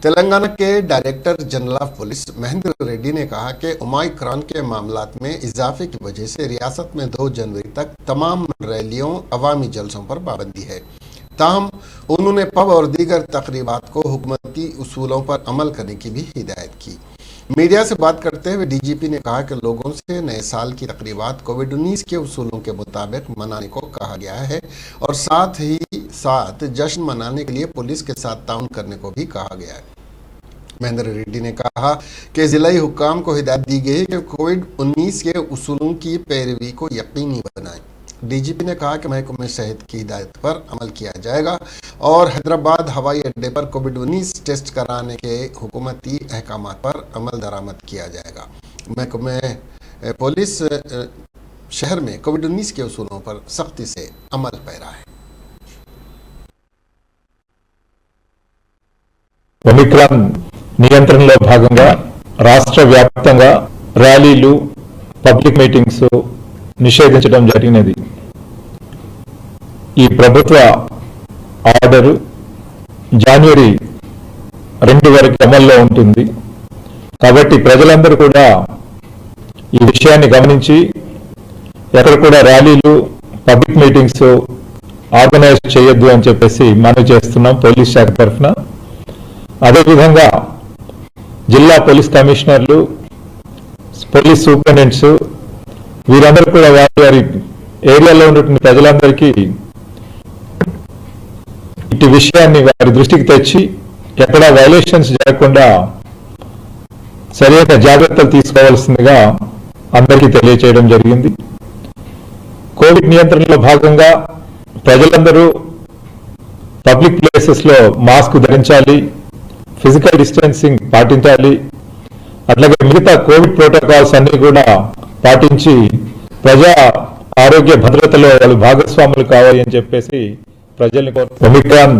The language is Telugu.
तेलंगाना के director general of police Mahendra Reddy ने कहा कि ओमाइक्रॉन के मामलात में इजाफे की वजह से रियासत में 2 जनवरी तक तमाम रैलियों अवामी जलसों पर पाबंदी है। ताहम उन्होंने पब और दीगर तकरीबात को हुकूमती उसूलों पर अमल करने की भी हिदायत की। मीडिया से बात करते हुए डीजीपी ने कहा कि लोगों से नए साल की तकरीबात कोविड-19 के उसूलों के मुताबिक मनाने को कहा गया है और साथ ही साथ जश्न मनाने के लिए पुलिस के साथ ताउन करने को भी कहा गया है। महेंद्र रेड्डी ने कहा कि जिलाई हुक्काम को हिदायत दी गई कि कोविड-19 के उसूलों की पैरवी को यकीनी बनाएं। डीजीपी ने कहा कि महकमे सेहत की हिदायत पर अमल किया जाएगा और हैदराबाद हवाई अड्डे पर कोविड-19 टेस्ट कराने के हुकूमती अहकामात पर अमल दरामद किया जाएगा। महकमे पुलिस शहर में कोविड-19 के उसूलों पर सख्ती से अमल पैरा है। ఒమిక్రాన్ నియంత్రణలో భాగంగా రాష్ట్ర వ్యాప్తంగా ర్యాలీలు పబ్లిక్ మీటింగ్స్ నిషేధించడం జరిగినది। ఈ ప్రభుత్వ ఆర్డర్ జనవరి 2 వరకు అమల్లో ఉంటుంది కాబట్టి ప్రజలందరూ కూడా ఈ విషయాన్ని గమనించి ఎక్కడ కూడా ర్యాలీలు పబ్లిక్ మీటింగ్స్ ఆర్గనైజ్ చేయొద్దు అని చెప్పేసి మనవి చేస్తున్నాం పోలీస్ శాఖ తరఫున। అదే విధంగా జిల్లా పోలీస్ కమిషనర్లు పోలీస్ సూపరింటెండెంట్స్ వీరందరూ కూడా వారి ఏరియాలో ఉన్న ప్రజలందరికీ ఈ విషయాన్ని వారి దృష్టికి తెచ్చి ఎక్కడ వైలేషన్స్ జరగకుండా సరైన జాగ్రత్తలు తీసుకోవాల్సిందిగా అందరికీ తెలియజేయడం జరిగింది। కోవిడ్ నియంత్రణలో భాగంగా ప్రజలందరూ పబ్లిక్ ప్లేసెస్ లో మాస్క్ ధరించాలి, ఫిజికల్ డిస్టెన్సింగ్ పాటించాలి, అట్లాగే మిగతా కోవిడ్ ప్రోటోకాల్స్ అన్ని కూడా పాటించి ప్రజా ఆరోగ్య భద్రతలో వాళ్ళు భాగస్వాములు కావాలి అని చెప్పేసి ప్రజల్ని ఒమిక్రాన్